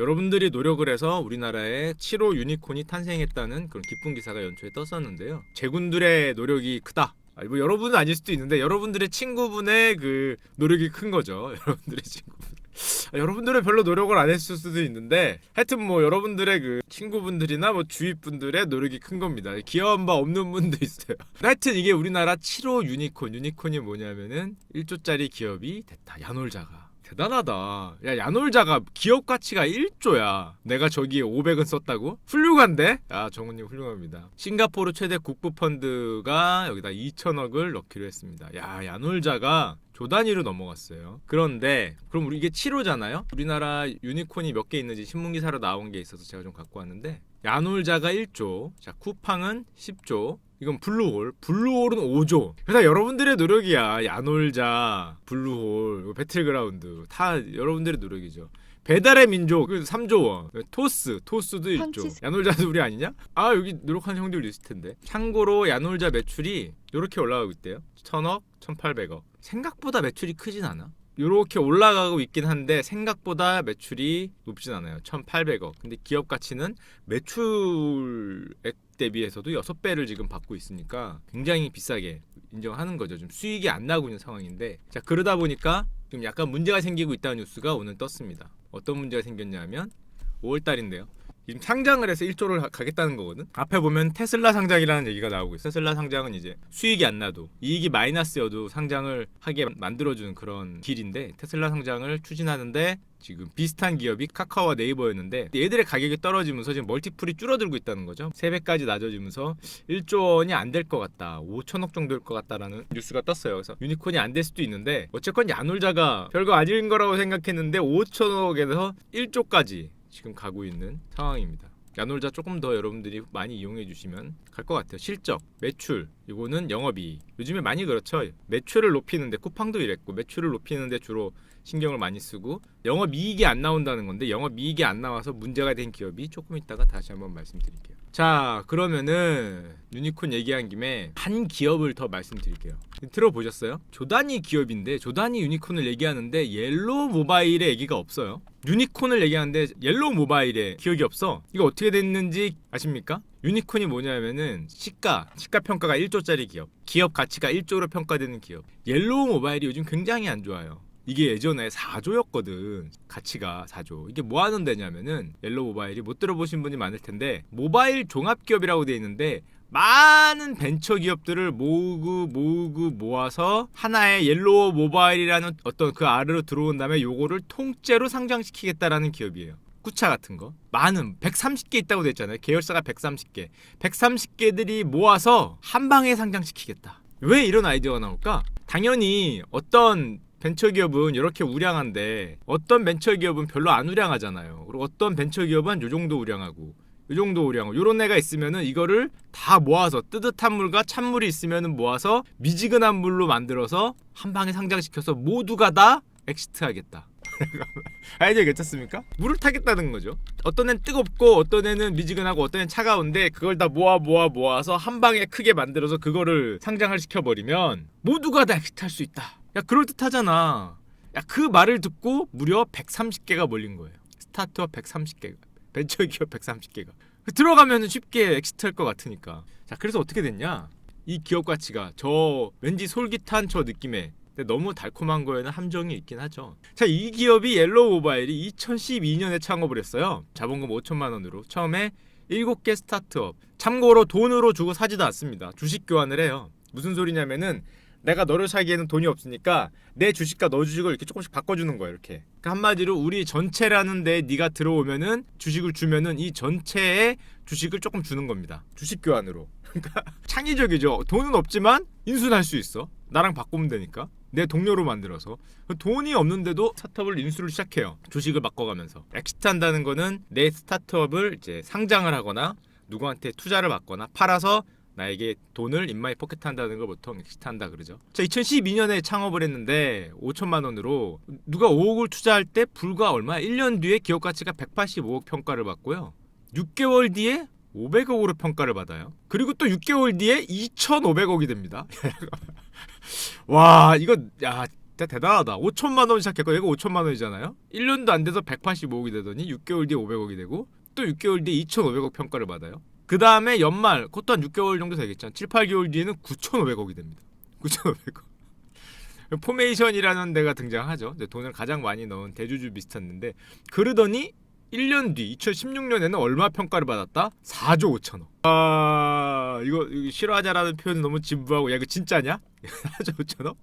여러분들이 노력을 해서 우리나라에 7호 유니콘이 탄생했다는 그런 기쁜 기사가 연초에 떴었는데요. 제군들의 노력이 크다. 뭐 여러분은 아닐 수도 있는데 여러분들의 친구분의 그 노력이 큰 거죠. 여러분들의 친구분. 여러분들은 별로 노력을 안 했을 수도 있는데 하여튼 뭐 여러분들의 그 친구분들이나 뭐 주위 분들의 노력이 큰 겁니다. 기여한 바 없는 분도 있어요. 하여튼 이게 우리나라 7호 유니콘이 뭐냐면은 1조짜리 기업이 됐다. 야놀자가. 대단하다. 야, 야놀자가 기업 가치가 1조야. 내가 저기에 500은 썼다고? 훌륭한데? 아, 정훈님 훌륭합니다. 싱가포르 최대 국부 펀드가 여기다 2천억을 넣기로 했습니다. 야, 야놀자가 조 단위로 넘어갔어요. 그런데 그럼 우리 이게 7호잖아요. 우리나라 유니콘이 몇 개 있는지 신문기사로 나온 게 있어서 제가 좀 갖고 왔는데 야놀자가 1조, 자 쿠팡은 10조, 이건 블루홀은 5조. 그래서 여러분들의 노력이야. 야놀자, 블루홀, 배틀그라운드 다 여러분들의 노력이죠. 배달의 민족 3조 원, 토스도 1조. 야놀자도 우리 아니냐? 아 여기 노력하는 형들 있을 텐데. 참고로 야놀자 매출이 이렇게 올라가고 있대요. 1000억, 1800억. 생각보다 매출이 크진 않아. 이렇게 올라가고 있긴 한데 생각보다 매출이 높진 않아요. 1800억. 근데 기업 가치는 매출액 대비해서도 6배를 지금 받고 있으니까 굉장히 비싸게 인정하는 거죠. 좀 수익이 안 나고 있는 상황인데, 자 그러다 보니까 좀 약간 문제가 생기고 있다는 뉴스가 오늘 떴습니다. 어떤 문제가 생겼냐면 5월달인데요. 지금 상장을 해서 1조를 가겠다는 거거든. 앞에 보면 테슬라 상장이라는 얘기가 나오고 있어요. 테슬라 상장은 이제 수익이 안 나도 이익이 마이너스여도 상장을 하게 만들어주는 그런 길인데, 테슬라 상장을 추진하는데 지금 비슷한 기업이 카카오와 네이버였는데 얘들의 가격이 떨어지면서 지금 멀티플이 줄어들고 있다는 거죠. 3배까지 낮아지면서 1조 원이 안 될 것 같다, 5천억 정도일 것 같다라는 뉴스가 떴어요. 그래서 유니콘이 안 될 수도 있는데 어쨌건 야놀자가 별거 아닌 거라고 생각했는데 5천억에서 1조까지 지금 가고 있는 상황입니다. 야놀자 조금 더 여러분들이 많이 이용해 주시면 갈 것 같아요. 실적, 매출, 이거는 영업이익. 요즘에 많이 그렇죠. 매출을 높이는데, 쿠팡도 이랬고 매출을 높이는데 주로 신경을 많이 쓰고 영업이익이 안 나온다는 건데, 영업이익이 안 나와서 문제가 된 기업이 조금 있다가 다시 한번 말씀드릴게요. 자 그러면은 유니콘 얘기한 김에 한 기업을 더 말씀드릴게요. 들어보셨어요? 조단위 기업인데 조단위 유니콘을 얘기하는데 옐로우 모바일의 얘기가 없어요. 유니콘을 얘기하는데 옐로우 모바일의 기억이 없어. 이거 어떻게 됐는지 아십니까? 유니콘이 뭐냐면은 시가 평가가 1조짜리 기업 가치가 1조로 평가되는 기업. 옐로우 모바일이 요즘 굉장히 안 좋아요. 이게 예전에 4조였거든. 가치가 4조. 이게 뭐 하는 데냐면은 옐로우 모바일이 못 들어보신 분이 많을 텐데 모바일 종합기업이라고 돼 있는데 많은 벤처 기업들을 모아서 하나의 옐로우 모바일이라는 어떤 그 아래로 들어온 다음에 요거를 통째로 상장시키겠다라는 기업이에요. 쿠차 같은 거 많은 130개 있다고 돼 있잖아요. 계열사가 130개들이 모아서 한 방에 상장시키겠다. 왜 이런 아이디어가 나올까? 당연히 어떤 벤처기업은 이렇게 우량한데 어떤 벤처기업은 별로 안 우량하잖아요. 그리고 어떤 벤처기업은 요 정도 우량하고 요런 애가 있으면은 이거를 다 모아서 뜨뜻한 물과 찬물이 있으면은 모아서 미지근한 물로 만들어서 한 방에 상장시켜서 모두가 다 엑시트하겠다. 아이디어 괜찮습니까? 물을 타겠다는 거죠. 어떤 애는 뜨겁고 어떤 애는 미지근하고 어떤 애는 차가운데 그걸 다 모아서 한 방에 크게 만들어서 그거를 상장을 시켜버리면 모두가 다 엑시트 할 수 있다. 야 그럴듯하잖아. 야 그 말을 듣고 무려 130개가 몰린 거예요. 스타트업 130개가, 벤처기업 130개가 들어가면 쉽게 엑시트할 것 같으니까. 자 그래서 어떻게 됐냐, 이 기업 가치가 저 왠지 솔깃한 저 느낌에, 근데 너무 달콤한 거에는 함정이 있긴 하죠. 자 이 기업이 옐로우 모바일이 2012년에 창업을 했어요. 자본금 5천만 원으로 처음에 7개 스타트업, 참고로 돈으로 주고 사지도 않습니다. 주식 교환을 해요. 무슨 소리냐면은 내가 너를 사기에는 돈이 없으니까 내 주식과 너 주식을 이렇게 조금씩 바꿔주는 거야. 이렇게. 그러니까 한마디로 우리 전체라는 데에 네가 들어오면은 주식을 주면은 이 전체의 주식을 조금 주는 겁니다. 주식 교환으로. 그러니까 창의적이죠. 돈은 없지만 인수는 할 수 있어. 나랑 바꾸면 되니까. 내 동료로 만들어서. 돈이 없는데도 스타트업을 인수를 시작해요. 주식을 바꿔가면서. 엑시트 한다는 거는 내 스타트업을 이제 상장을 하거나 누구한테 투자를 받거나 팔아서 나에게 돈을 인마이 포켓 한다는 걸 보통 엑시트 한다 그러죠. 자 2012년에 창업을 했는데 5천만 원으로 누가 5억을 투자할 때 불과 얼마? 1년 뒤에 기업 가치가 185억 평가를 받고요. 6개월 뒤에 500억으로 평가를 받아요. 그리고 또 6개월 뒤에 2,500억이 됩니다. 와 이거 야 진짜 대단하다. 5천만 원 시작했고 얘가 5천만 원이잖아요. 1년도 안 돼서 185억이 되더니 6개월 뒤에 500억이 되고 또 6개월 뒤에 2,500억 평가를 받아요. 그 다음에 연말 그것도 한 6개월 정도 되겠죠. 7, 8개월 뒤에는 9,500억이 됩니다. 9,500억. 포메이션이라는 데가 등장하죠. 돈을 가장 많이 넣은 대주주 비슷했는데 그러더니 1년 뒤 2016년에는 얼마 평가를 받았다? 4조 5천억. 이거 싫어하자라는 표현은 너무 진부하고 야 이거 진짜냐? 4조 5천억?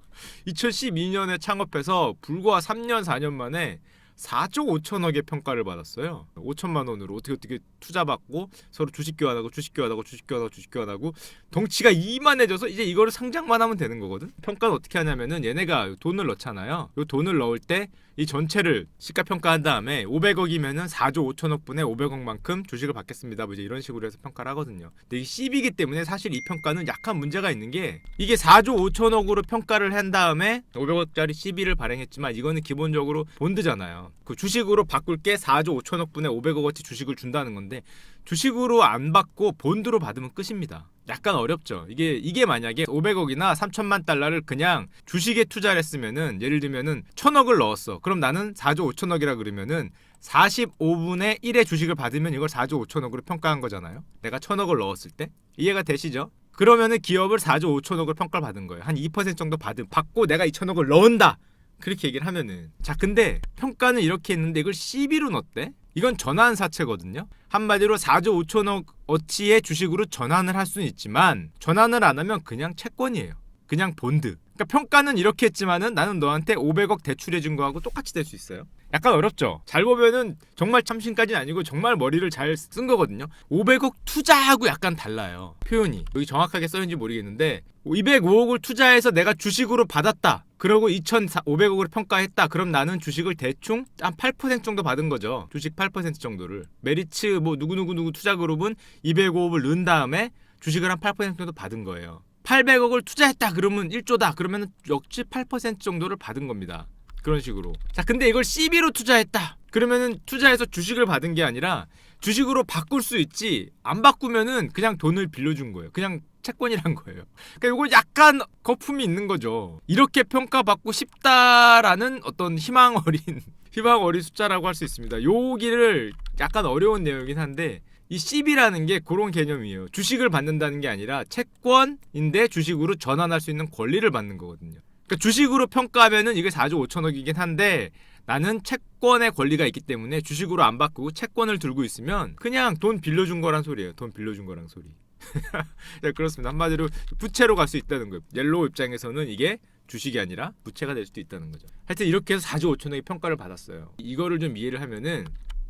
2012년에 창업해서 불과 3년 4년 만에 4조 5천억의 평가를 받았어요. 5천만 원으로 어떻게 투자받고 서로 주식 교환하고 덩치가 이만해져서 이제 이거를 상장만 하면 되는 거거든. 평가는 어떻게 하냐면은 얘네가 돈을 넣잖아요. 이 돈을 넣을 때 이 전체를 시가 평가한 다음에 500억이면은 4조 5천억 분의 500억만큼 주식을 받겠습니다. 뭐 이제 이런 식으로 해서 평가를 하거든요. 근데 이게 CB이기 때문에 사실 이 평가는 약간 문제가 있는 게 이게 4조 5천억으로 평가를 한 다음에 500억짜리 CB를 발행했지만 이거는 기본적으로 본드잖아요. 그 주식으로 바꿀 게 4조 5천억 분의 500억어치 주식을 준다는 건데 주식으로 안 받고 본드로 받으면 끝입니다. 약간 어렵죠. 이게 만약에 500억이나 3천만 달러를 그냥 주식에 투자를 했으면은 예를 들면은 1,000억을 넣었어. 그럼 나는 4조 5천억이라 그러면은 45분의 1의 주식을 받으면 이걸 4조 5천억으로 평가한 거잖아요. 내가 1,000억을 넣었을 때. 이해가 되시죠? 그러면은 기업을 4조 5천억을 평가를 받은 거예요. 한 2% 정도 받고 내가 2,000억을 넣은다. 그렇게 얘기를 하면은 자 근데 평가는 이렇게 했는데 이걸 CB로 넣었대? 이건 전환사채거든요. 한마디로 4조 5천억 어치의 주식으로 전환을 할 수는 있지만 전환을 안 하면 그냥 채권이에요. 그냥 본드. 그러니까 평가는 이렇게 했지만은 나는 너한테 500억 대출해 준 거하고 똑같이 될 수 있어요. 약간 어렵죠. 잘 보면은 정말 참신까지는 아니고 정말 머리를 잘 쓴 거거든요. 500억 투자하고 약간 달라요. 표현이. 여기 정확하게 써있는지 모르겠는데 205억을 투자해서 내가 주식으로 받았다. 그러고 2,500억을 평가했다. 그럼 나는 주식을 대충 한 8% 정도 받은 거죠. 주식 8% 정도를. 메리츠 뭐 누구누구 투자그룹은 205억을 넣은 다음에 주식을 한 8% 정도 받은 거예요. 800억을 투자했다. 그러면 1조다. 그러면 역시 8% 정도를 받은 겁니다. 그런 식으로. 자, 근데 이걸 CB로 투자했다. 그러면은 투자해서 주식을 받은 게 아니라 주식으로 바꿀 수 있지. 안 바꾸면은 그냥 돈을 빌려준 거예요. 그냥 채권이란 거예요. 그러니까 이거 약간 거품이 있는 거죠. 이렇게 평가받고 싶다라는 어떤 희망 어린 숫자라고 할 수 있습니다. 여기를 약간 어려운 내용이긴 한데 이 CB라는 게 그런 개념이에요. 주식을 받는다는 게 아니라 채권인데 주식으로 전환할 수 있는 권리를 받는 거거든요. 그러니까 주식으로 평가하면은 이게 4조 5천억이긴 한데 나는 채권의 권리가 있기 때문에 주식으로 안 바꾸고 채권을 들고 있으면 그냥 돈 빌려준 거란 소리예요. 돈 빌려준 거란 소리. 네, 그렇습니다. 한마디로 부채로 갈 수 있다는 거예요. 옐로우 입장에서는 이게 주식이 아니라 부채가 될 수도 있다는 거죠. 하여튼 이렇게 해서 4조 5천억의 평가를 받았어요. 이거를 좀 이해를 하면은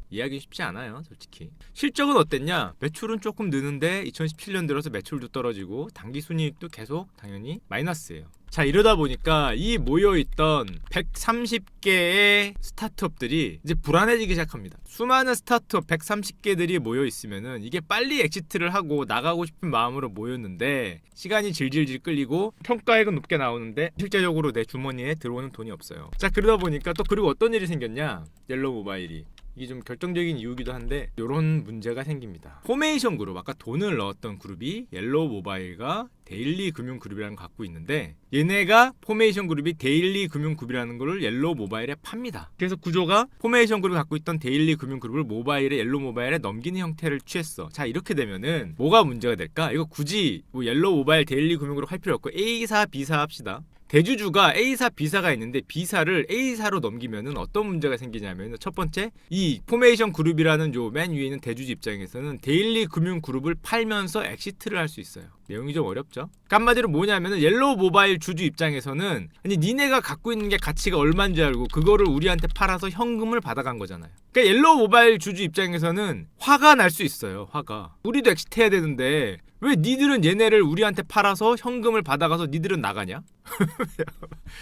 이해하기 쉽지 않아요, 솔직히. 실적은 어땠냐? 매출은 조금 느는데 2017년 들어서 매출도 떨어지고 당기순이익도 계속 당연히 마이너스예요. 자, 이러다 보니까 이 모여있던 130개의 스타트업들이 이제 불안해지기 시작합니다. 수많은 스타트업 130개들이 모여있으면은 이게 빨리 엑시트를 하고 나가고 싶은 마음으로 모였는데 시간이 질질질 끌리고 평가액은 높게 나오는데 실제적으로 내 주머니에 들어오는 돈이 없어요. 자, 그러다 보니까 또 그리고 어떤 일이 생겼냐? 옐로우 모바일이. 이게 좀 결정적인 이유기도 한데 이런 문제가 생깁니다. 포메이션 그룹, 아까 돈을 넣었던 그룹이 옐로우 모바일과 데일리 금융 그룹이라는 걸 갖고 있는데 얘네가 포메이션 그룹이 데일리 금융 그룹이라는 걸 옐로우 모바일에 팝니다. 그래서 구조가 포메이션 그룹이 갖고 있던 데일리 금융 그룹을 모바일에 옐로우 모바일에 넘기는 형태를 취했어. 자, 이렇게 되면은 뭐가 문제가 될까? 이거 굳이 뭐 옐로우 모바일 데일리 금융 그룹 할 필요 없고 A사 B사 합시다. 대주주가 A사, B사가 있는데 B사를 A사로 넘기면은 어떤 문제가 생기냐면 첫 번째, 이 포메이션 그룹이라는 요 맨 위에 있는 대주주 입장에서는 데일리 금융 그룹을 팔면서 엑시트를 할 수 있어요. 내용이 좀 어렵죠? 한마디로 뭐냐면은 옐로우 모바일 주주 입장에서는 아니 니네가 갖고 있는 게 가치가 얼마인지 알고 그거를 우리한테 팔아서 현금을 받아간 거잖아요. 그러니까 옐로우 모바일 주주 입장에서는 화가 날 수 있어요. 화가. 우리도 엑시트 해야 되는데 왜 니들은 얘네를 우리한테 팔아서 현금을 받아가서 니들은 나가냐?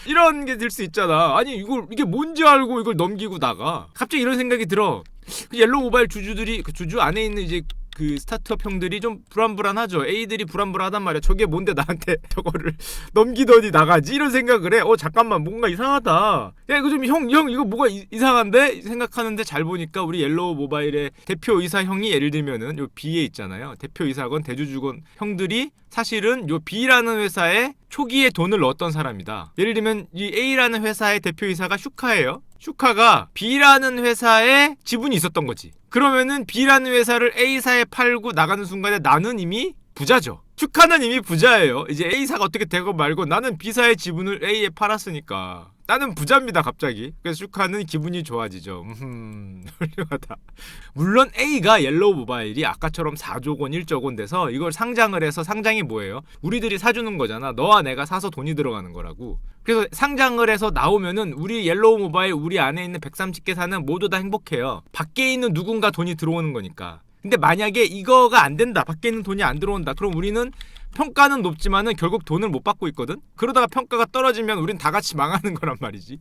이런 게 들 수 있잖아. 아니 이게 뭔지 알고 이걸 넘기고 나가. 갑자기 이런 생각이 들어. 그 옐로우 모바일 주주들이 그 주주 안에 있는 이제 그 스타트업 형들이 좀 불안불안하죠. A들이 불안불안하단 말이야. 저게 뭔데 나한테 저거를 넘기더니 나가지? 이런 생각을 해. 잠깐만 뭔가 이상하다. 야 이거 좀 형 이거 뭐가 이상한데? 생각하는데 잘 보니까 우리 옐로우 모바일의 대표이사 형이 예를 들면은 요 B에 있잖아요. 대표이사건 대주주건 형들이 사실은 요 B라는 회사에 초기에 돈을 넣었던 사람이다. 예를 들면 이 A라는 회사의 대표이사가 슈카예요. 슈카가 B라는 회사에 지분이 있었던 거지. 그러면은 B라는 회사를 A사에 팔고 나가는 순간에 나는 이미 부자죠. 슈카는 이미 부자예요. 이제 A사가 어떻게 되고 말고 나는 B사의 지분을 A에 팔았으니까 나는 부자입니다 갑자기. 그래서 슈카는 기분이 좋아지죠. 훌륭하다. 물론 A가 옐로우 모바일이 아까처럼 4조 원 1조 원 돼서 이걸 상장을 해서, 상장이 뭐예요? 우리들이 사주는 거잖아. 너와 내가 사서 돈이 들어가는 거라고. 그래서 상장을 해서 나오면은 우리 옐로우 모바일, 우리 안에 있는 130개사는 모두 다 행복해요. 밖에 있는 누군가 돈이 들어오는 거니까. 근데 만약에 이거가 안 된다, 밖에 있는 돈이 안 들어온다, 그럼 우리는 평가는 높지만은 결국 돈을 못 받고 있거든. 그러다가 평가가 떨어지면 우린 다 같이 망하는 거란 말이지.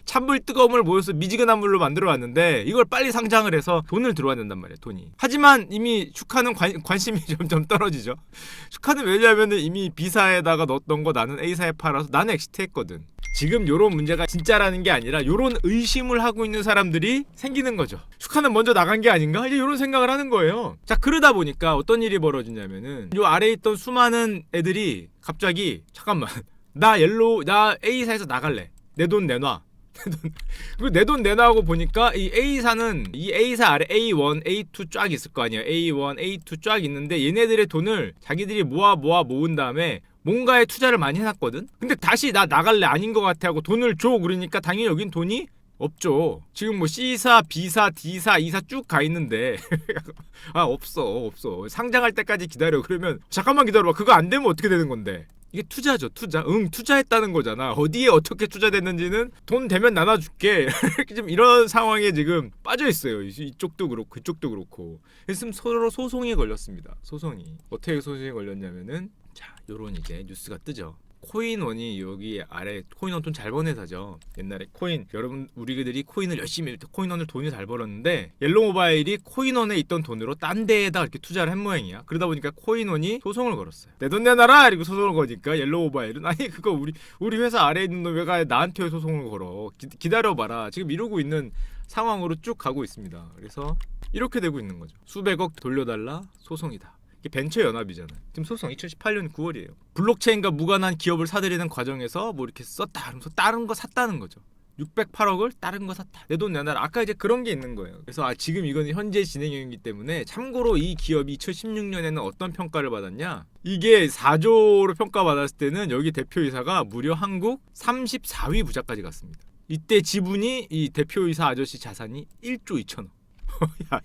찬물 뜨거운 물 모여서 미지근한 물로 만들어 왔는데 이걸 빨리 상장을 해서 돈을 들어와야 된단 말이야, 돈이. 하지만 이미 슈카는 관심이 점점 떨어지죠. 슈카는 왜냐면은 이미 B사에다가 넣었던 거 나는 A사에 팔아서 나는 엑시트 했거든. 지금 요런 문제가 진짜라는 게 아니라 요런 의심을 하고 있는 사람들이 생기는 거죠. 슈카는 먼저 나간 게 아닌가? 이제 요런 생각을 하는 거예요. 자, 그러다 보니까 어떤 일이 벌어지냐면은 요 아래에 있던 수많은 애들이 갑자기 잠깐만, 나 A사에서 나갈래. 내 돈 내놔. 그리고 내 돈 내놔하고 보니까 이 A사는 이 A사 아래 A1, A2 쫙 있을 거 아니에요. A1, A2 쫙 있는데 얘네들의 돈을 자기들이 모은 다음에 뭔가에 투자를 많이 해놨거든. 근데 다시 나 나갈래 아닌 것 같아 하고 돈을 줘 그러니까 당연히 여긴 돈이 없죠. 지금 뭐 C사, B사, D사, E사 쭉 가 있는데 없어. 상장할 때까지 기다려. 그러면 잠깐만 기다려봐. 그거 안 되면 어떻게 되는 건데? 이게 투자죠, 투자. 투자했다는 거잖아. 어디에 어떻게 투자됐는지는 돈 되면 나눠줄게. 좀 이런 상황에 지금 빠져 있어요. 이쪽도 그렇고 그쪽도 그렇고. 그래서 서로 소송이 걸렸습니다. 소송이. 어떻게 소송이 걸렸냐면은 자, 요런 이제 뉴스가 뜨죠. 코인원이 여기 아래, 코인원 돈 잘 버는 회사죠. 옛날에 여러분 우리들이 코인을 열심히, 코인원을 돈이 잘 벌었는데 옐로우 모바일이 코인원에 있던 돈으로 딴 데에다 이렇게 투자를 한 모양이야. 그러다 보니까 코인원이 소송을 걸었어요. 내 돈 내놔라! 이러고 소송을 거니까 옐로우 모바일은 아니 그거 우리 회사 아래에 있는 놈 왜 나한테 왜 소송을 걸어? 기다려봐라. 지금 이러고 있는 상황으로 쭉 가고 있습니다. 그래서 이렇게 되고 있는 거죠. 수백억 돌려달라, 소송이다. 이게 벤처연합이잖아요. 지금 소송 2018년 9월이에요. 블록체인과 무관한 기업을 사들이는 과정에서 뭐 이렇게 썼다 하면서 다른 거 샀다는 거죠. 608억을 다른 거 샀다. 내 돈 내놔라. 아까 이제 그런 게 있는 거예요. 그래서 지금 이거는 현재 진행형이기 때문에, 참고로 이 기업이 2016년에는 어떤 평가를 받았냐? 이게 4조로 평가받았을 때는 여기 대표이사가 무려 한국 34위 부자까지 갔습니다. 이때 지분이, 이 대표이사 아저씨 자산이 1조 2천억. 야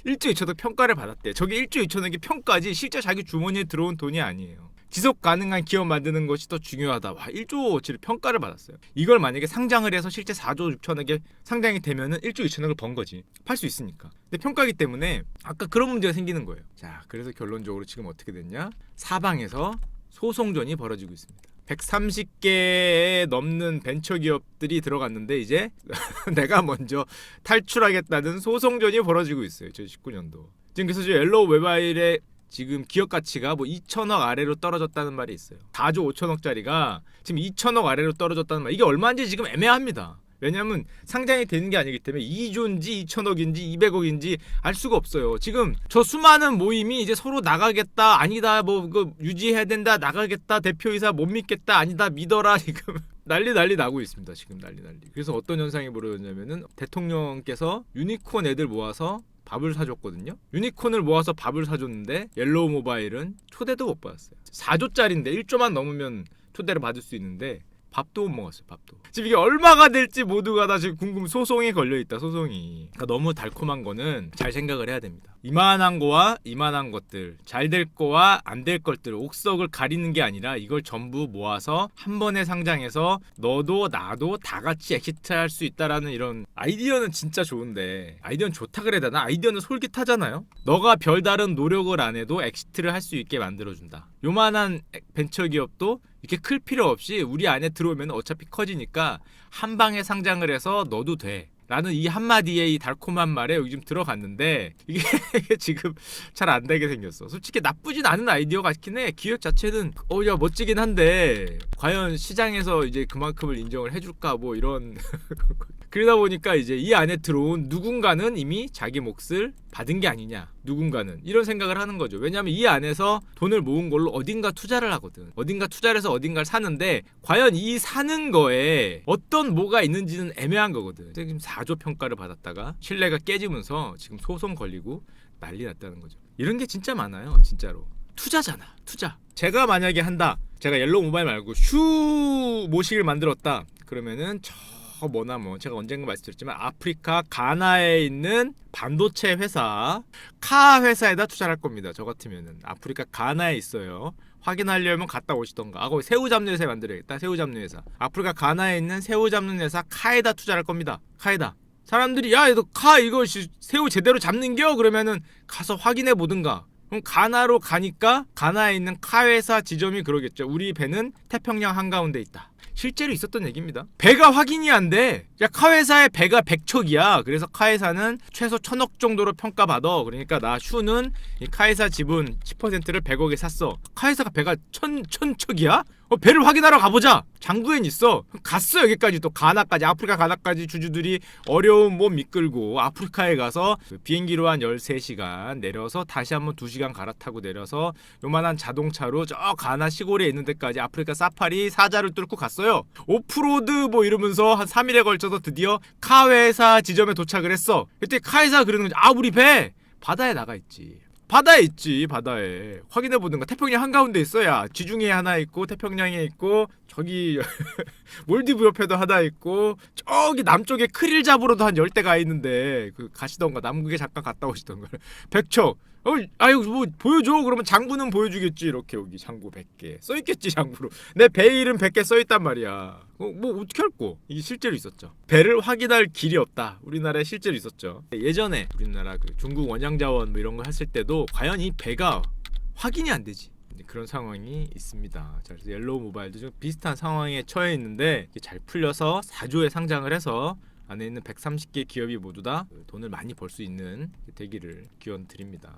1조 2천억 평가를 받았대. 저게 1조 2천억이 평가지 실제 자기 주머니에 들어온 돈이 아니에요. 지속 가능한 기업 만드는 것이 더 중요하다. 와, 1조어치를 평가를 받았어요. 이걸 만약에 상장을 해서 실제 4조 6천억에 상장이 되면은 1조 2천억을 번 거지. 팔 수 있으니까. 근데 평가기 때문에 아까 그런 문제가 생기는 거예요. 자, 그래서 결론적으로 지금 어떻게 됐냐? 사방에서 소송전이 벌어지고 있습니다. 130개에 넘는 벤처기업들이 들어갔는데 이제 내가 먼저 탈출하겠다는 소송전이 벌어지고 있어요. 2019년도. 지금 그래서 옐로우 모바일의 지금 기업 가치가 뭐 2천억 아래로 떨어졌다는 말이 있어요. 4조 5천억짜리가 지금 2천억 아래로 떨어졌다는 말. 이게 얼마인지 지금 애매합니다. 왜냐하면 상장이 되는 게 아니기 때문에 2조인지 2천억인지 200억인지 알 수가 없어요. 지금 저 수많은 모임이 이제 서로 나가겠다, 아니다, 뭐 그거 유지해야 된다, 나가겠다, 대표이사 못 믿겠다, 아니다, 믿어라, 지금 난리 나고 있습니다. 지금 난리. 그래서 어떤 현상이 벌어졌냐면은 대통령께서 유니콘 애들 모아서 밥을 사줬거든요. 유니콘을 모아서 밥을 사줬는데 옐로우 모바일은 초대도 못 받았어요. 4조짜리인데 1조만 넘으면 초대를 받을 수 있는데 밥도 못 먹었어요. 밥도. 지금 이게 얼마가 될지 모두가 다 지금 소송에 걸려있다. 소송이. 그러니까 너무 달콤한 거는 잘 생각을 해야 됩니다. 이만한 거와 이만한 것들, 잘 될 거와 안 될 것들, 옥석을 가리는 게 아니라 이걸 전부 모아서 한 번에 상장해서 너도 나도 다 같이 엑시트할 수 있다라는 이런 아이디어는 진짜 좋은데, 아이디어는 좋다 그래야 되나? 아이디어는 솔깃하잖아요. 너가 별다른 노력을 안 해도 엑시트를 할 수 있게 만들어준다. 요만한 벤처기업도 이렇게 클 필요 없이 우리 안에 들어오면 어차피 커지니까 한 방에 상장을 해서 너도 돼. 라는 이 한마디의 이 달콤한 말에 여기 좀 들어갔는데 이게 지금 잘 안 되게 생겼어. 솔직히 나쁘진 않은 아이디어 같긴 해. 기획 자체는 야 멋지긴 한데 과연 시장에서 이제 그만큼을 인정을 해줄까 뭐 이런 그러다 보니까 이제 이 안에 들어온 누군가는 이미 자기 몫을 받은 게 아니냐, 누군가는 이런 생각을 하는 거죠. 왜냐하면 이 안에서 돈을 모은 걸로 어딘가 투자를 하거든. 어딘가 투자를 해서 어딘가를 사는데 과연 이 사는 거에 어떤 뭐가 있는지는 애매한 거거든. 지금 4조 평가를 받았다가 신뢰가 깨지면서 지금 소송 걸리고 난리 났다는 거죠. 이런 게 진짜 많아요. 진짜로 투자잖아, 투자. 제가 만약에 한다, 제가 옐로우 모바일 말고 슈 모식을 만들었다 그러면은 뭐나 뭐 제가 언젠가 말씀드렸지만 아프리카 가나에 있는 반도체 회사 카 회사에다 투자를 할 겁니다. 저 같으면은 아프리카 가나에 있어요. 확인하려면 갔다 오시던가. 거기 새우 잡는 회사 만들어야겠다. 새우 잡는 회사. 아프리카 가나에 있는 새우 잡는 회사 카에다 투자를 할 겁니다. 카에다. 사람들이 야 너 카 이거 새우 제대로 잡는겨? 그러면은 가서 확인해 보든가. 그럼 가나로 가니까 가나에 있는 카 회사 지점이 그러겠죠. 우리 배는 태평양 한가운데 있다. 실제로 있었던 얘기입니다. 배가 확인이 안 돼. 야, 카 회사의 배가 100척이야. 그래서 카 회사는 최소 1000억 정도로 평가받아. 그러니까 나 슈는 이 카 회사 지분 10%를 100억에 샀어. 카 회사가 배가 1000척이야? 배를 확인하러 가보자. 장부엔 있어. 갔어. 여기까지 또 가나까지, 아프리카 가나까지 주주들이 어려운 몸 이끌고 아프리카에 가서 그 비행기로 한 13시간 내려서 다시 한번 2시간 갈아타고 내려서 요만한 자동차로 저 가나 시골에 있는 데까지 아프리카 사파리 사자를 뚫고 갔어요. 오프로드 뭐 이러면서 한 3일에 걸쳐서 드디어 카 회사 지점에 도착을 했어. 그때 카 회사가 그러는 거지. 우리 배 바다에 나가 있지. 바다에 있지. 바다에 확인해보든가. 태평양 한가운데 있어야 지중해에 하나 있고 태평양에 있고 저기 몰디브 옆에도 하나 있고 저기 남쪽에 크릴 잡으러도 한 10대 가 있는데 그 가시던가 남극에 잠깐 갔다 오시던가. 100척 아유 뭐 보여줘. 그러면 장부는 보여주겠지. 이렇게 여기 장부 100개 써있겠지. 장부로 내 배 이름 100개 써있단 말이야. 뭐 어떻게 할꼬. 이게 실제로 있었죠. 배를 확인할 길이 없다. 우리나라에 실제로 있었죠. 예전에 우리나라 그 중국 원양자원 뭐 이런 거 했을 때도 과연 이 배가 확인이 안 되지. 그런 상황이 있습니다. 자, 그래서 옐로우 모바일도 좀 비슷한 상황에 처해 있는데 잘 풀려서 4조에 상장을 해서 안에 있는 130개 기업이 모두 다 돈을 많이 벌 수 있는 되기를 기원 드립니다.